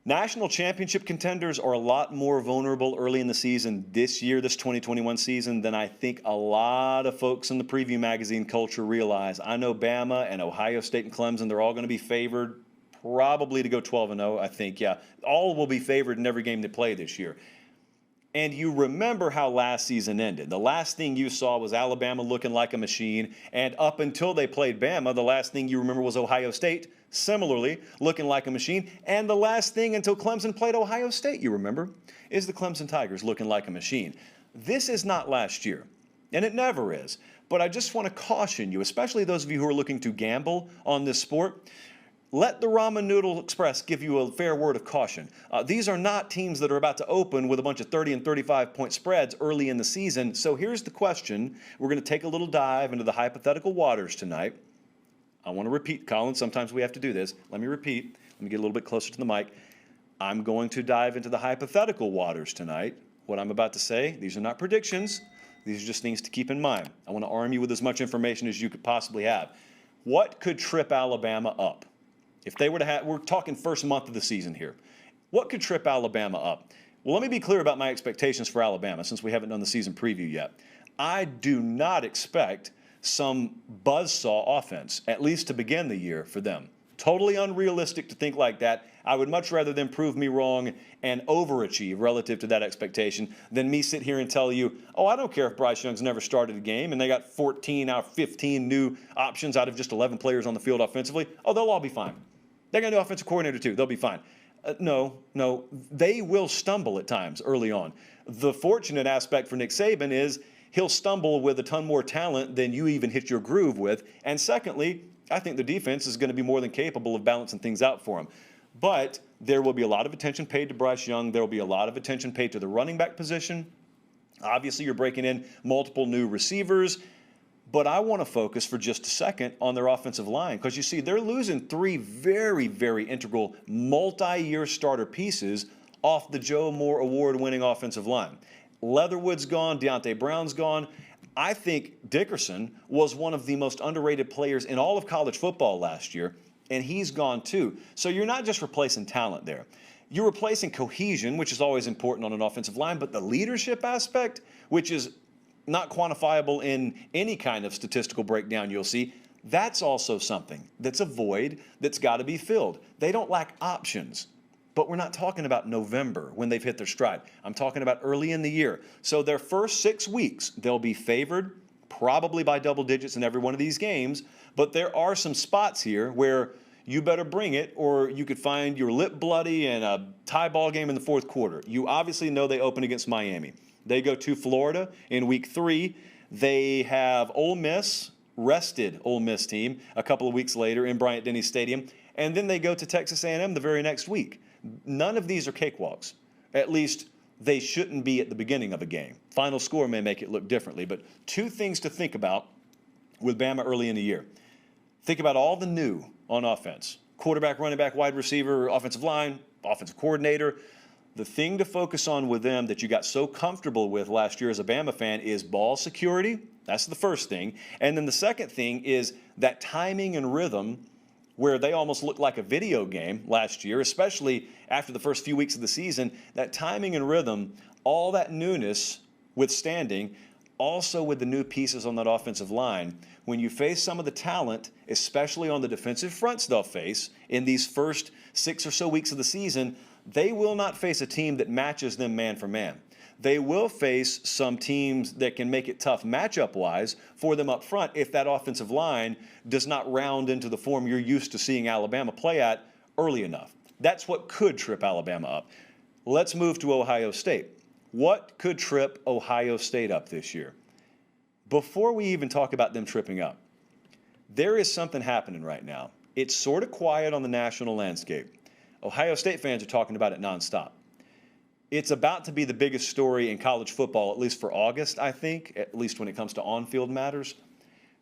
National championship contenders are a lot more vulnerable early in the season this year, this 2021 season, than I think a lot of folks in the preview magazine culture realize. I know Bama and Ohio State and Clemson, they're all going to be favored probably to go 12-0, I think. Yeah, all will be favored in every game they play this year. And you remember how last season ended. The last thing you saw was Alabama looking like a machine. And up until they played Bama, the last thing you remember was Ohio State, similarly, looking like a machine. And the last thing until Clemson played Ohio State, you remember, is the Clemson Tigers looking like a machine. This is not last year, and it never is. But I just want to caution you, especially those of you who are looking to gamble on this sport. Let the Ramen Noodle Express give you a fair word of caution. These are not teams that are about to open with a bunch of 30 and 35-point spreads early in the season. So here's the question. We're going to take a little dive into the hypothetical waters tonight. I want to repeat, Colin. Sometimes we have to do this. Let me repeat. Let me get a little bit closer to the mic. I'm going to dive into the hypothetical waters tonight. What I'm about to say, these are not predictions. These are just things to keep in mind. I want to arm you with as much information as you could possibly have. What could trip Alabama up? If they were to have, we're talking first month of the season here. What could trip Alabama up? Well, let me be clear about my expectations for Alabama since we haven't done the season preview yet. I do not expect some buzzsaw offense, at least to begin the year for them. Totally unrealistic to think like that. I would much rather them prove me wrong and overachieve relative to that expectation than me sit here and tell you, oh, I don't care if Bryce Young's never started a game and they got 14 out of 15 new options out of just 11 players on the field offensively. Oh, they'll all be fine. They got a new offensive coordinator too. They'll be fine. No, they will stumble at times early on. The fortunate aspect for Nick Saban is he'll stumble with a ton more talent than you even hit your groove with. And secondly, I think the defense is going to be more than capable of balancing things out for him. But there will be a lot of attention paid to Bryce Young. There will be a lot of attention paid to the running back position. Obviously, you're breaking in multiple new receivers. But I want to focus for just a second on their offensive line because you see they're losing three very, very integral multi-year starter pieces off the Joe Moore award-winning offensive line. Leatherwood's gone, Deontay Brown's gone. I think Dickerson was one of the most underrated players in all of college football last year, and he's gone too. So you're not just replacing talent there. You're replacing cohesion, which is always important on an offensive line, but the leadership aspect, which is not quantifiable in any kind of statistical breakdown you'll see, that's also something that's a void that's got to be filled. They don't lack options, but we're not talking about November when they've hit their stride. I'm talking about early in the year. So their first 6 weeks, they'll be favored probably by double digits in every one of these games, but there are some spots here where you better bring it or you could find your lip bloody in a tie ball game in the fourth quarter. You obviously know they open against Miami. They go to Florida in week 3. They have Ole Miss, rested Ole Miss team, a couple of weeks later in Bryant-Denny Stadium. And then they go to Texas A&M the very next week. None of these are cakewalks. At least they shouldn't be at the beginning of a game. Final score may make it look differently. But two things to think about with Bama early in the year. Think about all the new on offense. Quarterback, running back, wide receiver, offensive line, offensive coordinator. The thing to focus on with them that you got so comfortable with last year as a Bama fan is ball security. That's the first thing. And then the second thing is that timing and rhythm where they almost looked like a video game last year, especially after the first few weeks of the season. That timing and rhythm, all that newness withstanding, also with the new pieces on that offensive line, when you face some of the talent, especially on the defensive fronts they'll face in these first 6 or so weeks of the season, they will not face a team that matches them man for man. They will face some teams that can make it tough matchup-wise for them up front if that offensive line does not round into the form you're used to seeing Alabama play at early enough. That's what could trip Alabama up. Let's move to Ohio State. What could trip Ohio State up this year? Before we even talk about them tripping up, there is something happening right now. It's sort of quiet on the national landscape. Ohio State fans are talking about it nonstop. It's about to be the biggest story in college football, at least for August, I think, at least when it comes to on-field matters.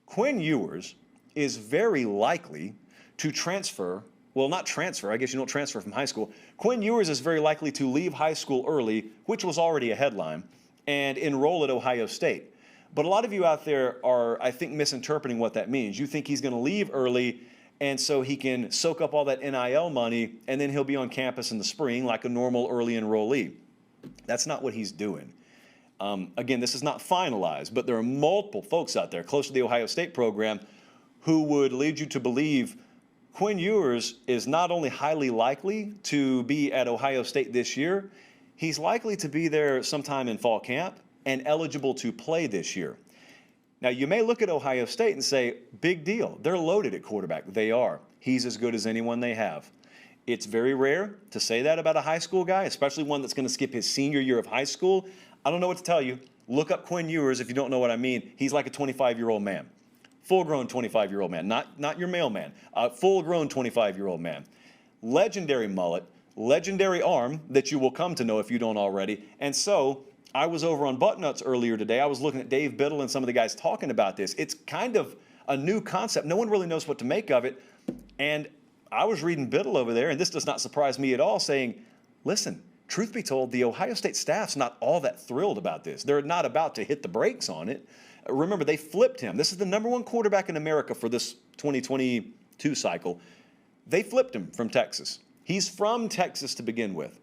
Quinn Ewers is very likely to transfer. Well, not transfer. I guess you don't transfer from high school. Quinn Ewers is very likely to leave high school early, which was already a headline, and enroll at Ohio State. But a lot of you out there are, I think, misinterpreting what that means. You think he's going to leave early And so he can soak up all that NIL money, and then he'll be on campus in the spring like a normal early enrollee. That's not what he's doing. Again, this is not finalized, but there are multiple folks out there close to the Ohio State program who would lead you to believe Quinn Ewers is not only highly likely to be at Ohio State this year, he's likely to be there sometime in fall camp and eligible to play this year. Now, you may look at Ohio State and say, big deal. They're loaded at quarterback. They are. He's as good as anyone they have. It's very rare to say that about a high school guy, especially one that's going to skip his senior year of high school. I don't know what to tell you. Look up Quinn Ewers if you don't know what I mean. He's like a 25-year-old man. Full-grown 25-year-old man, not your mailman. Full-grown 25-year-old man. Legendary mullet, legendary arm that you will come to know if you don't already. And so I was over on Buttnuts earlier today. I was looking at Dave Biddle and some of the guys talking about this. It's kind of a new concept. No one really knows what to make of it. And I was reading Biddle over there, and this does not surprise me at all, saying, listen, truth be told, the Ohio State staff's not all that thrilled about this. They're not about to hit the brakes on it. Remember, they flipped him. This is the #1 quarterback in America for this 2022 cycle. They flipped him from Texas. He's from Texas to begin with.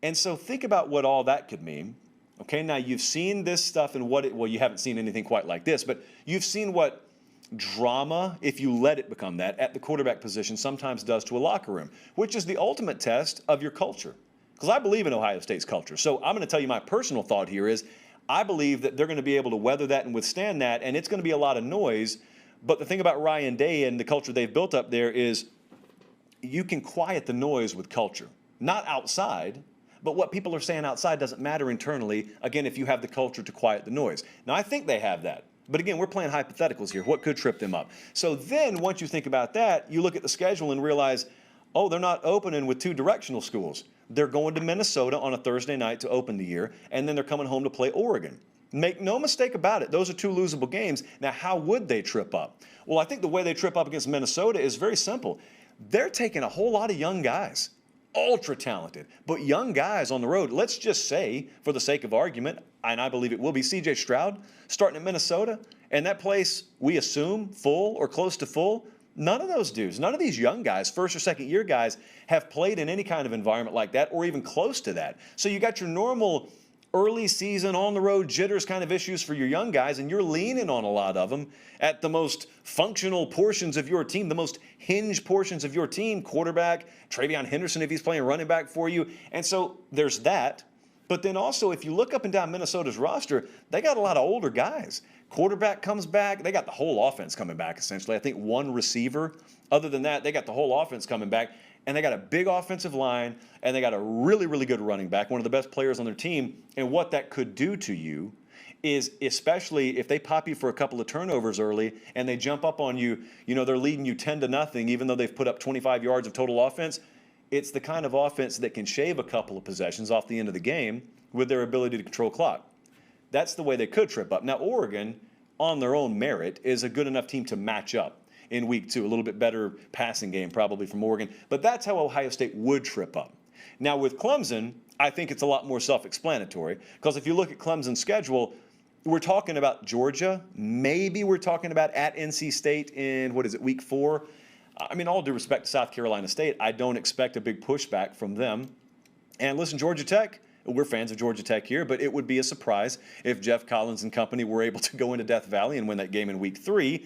And so think about what all that could mean. Okay, now you've seen this stuff and well, you haven't seen anything quite like this, but you've seen what drama, if you let it become that, at the quarterback position sometimes does to a locker room, which is the ultimate test of your culture. Because I believe in Ohio State's culture. So I'm going to tell you my personal thought here is I believe that they're going to be able to weather that and withstand that, and it's going to be a lot of noise. But the thing about Ryan Day and the culture they've built up there is you can quiet the noise with culture. Not outside, but what people are saying outside doesn't matter internally, again, if you have the culture to quiet the noise. Now, I think they have that. But again, we're playing hypotheticals here. What could trip them up? So then once you think about that, you look at the schedule and realize, oh, they're not opening with 2 directional schools. They're going to Minnesota on a Thursday night to open the year, and then they're coming home to play Oregon. Make no mistake about it, those are 2 losable games. Now, how would they trip up? Well, I think the way they trip up against Minnesota is very simple. They're taking a whole lot of young guys, ultra talented, but young guys on the road. Let's just say, for the sake of argument, and I believe it will be, C.J. Stroud starting at Minnesota, and that place, we assume, full or close to full. None of those dudes, none of these young guys, first or second year guys, have played in any kind of environment like that or even close to that. So you got your normal early season on the road jitters kind of issues for your young guys, and you're leaning on a lot of them at the most functional portions of your team, the most hinge portions of your team, quarterback, Travion Henderson if he's playing running back for you. And so there's that. But then also, if you look up and down Minnesota's roster, they got a lot of older guys. Quarterback comes back. They got the whole offense coming back, essentially. I think 1 receiver. Other than that, they got the whole offense coming back. And they got a big offensive line, and they got a really, really good running back, one of the best players on their team. And what that could do to you is, especially if they pop you for a couple of turnovers early and they jump up on you, they're leading you 10-0, even though they've put up 25 yards of total offense. It's the kind of offense that can shave a couple of possessions off the end of the game with their ability to control clock. That's the way they could trip up. Now, Oregon, on their own merit, is a good enough team to match up in week 2. A little bit better passing game probably from Oregon. But that's how Ohio State would trip up. Now, with Clemson, I think it's a lot more self-explanatory. Because if you look at Clemson's schedule, we're talking about Georgia. Maybe we're talking about at NC State in, week 4. I mean, all due respect to South Carolina State, I don't expect a big pushback from them. And listen, Georgia Tech, we're fans of Georgia Tech here, but it would be a surprise if Jeff Collins and company were able to go into Death Valley and win that game in week 3.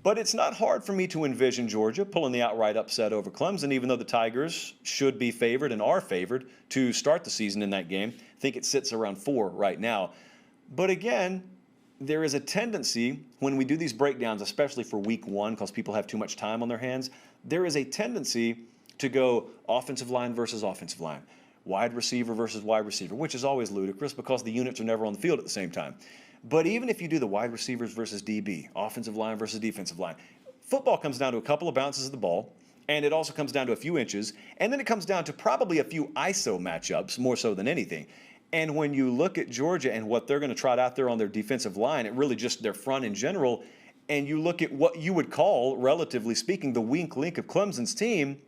But it's not hard for me to envision Georgia pulling the outright upset over Clemson, even though the Tigers should be favored and are favored to start the season in that game. I think it sits around 4 right now. But again, there is a tendency when we do these breakdowns, especially for week 1, because people have too much time on their hands, there is a tendency to go offensive line versus offensive line, wide receiver versus wide receiver, which is always ludicrous because the units are never on the field at the same time. But even if you do the wide receivers versus DB, offensive line versus defensive line, football comes down to a couple of bounces of the ball, and it also comes down to a few inches, and then it comes down to probably a few ISO matchups, more so than anything. And when you look at Georgia and what they're going to trot out there on their defensive line, it really just their front in general, and you look at what you would call, relatively speaking, the weak link of Clemson's team,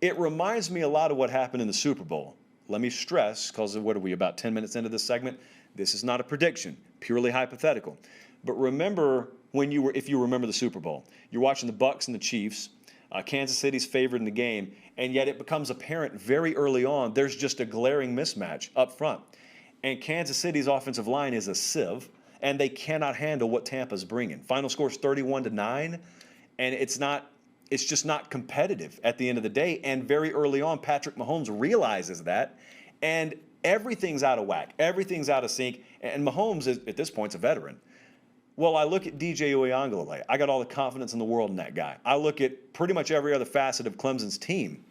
it reminds me a lot of what happened in the Super Bowl. Let me stress, because what are we, about 10 minutes into this segment? This is not a prediction, purely hypothetical. But remember if you remember the Super Bowl. You're watching the Bucs and the Chiefs. Kansas City's favored in the game, and yet it becomes apparent very early on there's just a glaring mismatch up front. And Kansas City's offensive line is a sieve, and they cannot handle what Tampa's bringing. Final score is 31-9, and it's just not competitive at the end of the day. And very early on, Patrick Mahomes realizes that, and everything's out of whack. Everything's out of sync, and Mahomes is, at this point, a veteran. Well, I look at DJ Uyunglele. I got all the confidence in the world in that guy. I look at pretty much every other facet of Clemson's team,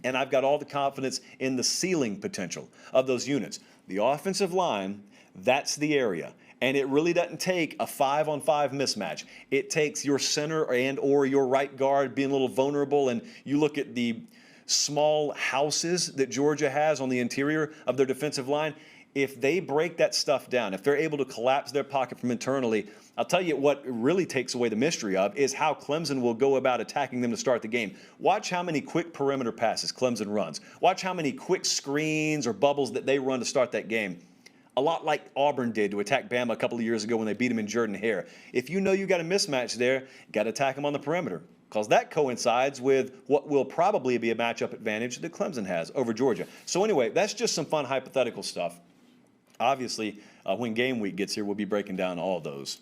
and I've got all the confidence in the ceiling potential of those units. The offensive line, that's the area. And it really doesn't take a 5-on-5 mismatch. It takes your center and or your right guard being a little vulnerable, and you look at the small houses that Georgia has on the interior of their defensive line. If they break that stuff down, if they're able to collapse their pocket from internally, I'll tell you what really takes away the mystery of is how Clemson will go about attacking them to start the game. Watch how many quick perimeter passes Clemson runs. Watch how many quick screens or bubbles that they run to start that game. A lot like Auburn did to attack Bama a couple of years ago when they beat them in Jordan-Hare. If you know you got a mismatch there, you got to attack them on the perimeter, because that coincides with what will probably be a matchup advantage that Clemson has over Georgia. So anyway, that's just some fun hypothetical stuff. Obviously, when game week gets here, we'll be breaking down all those.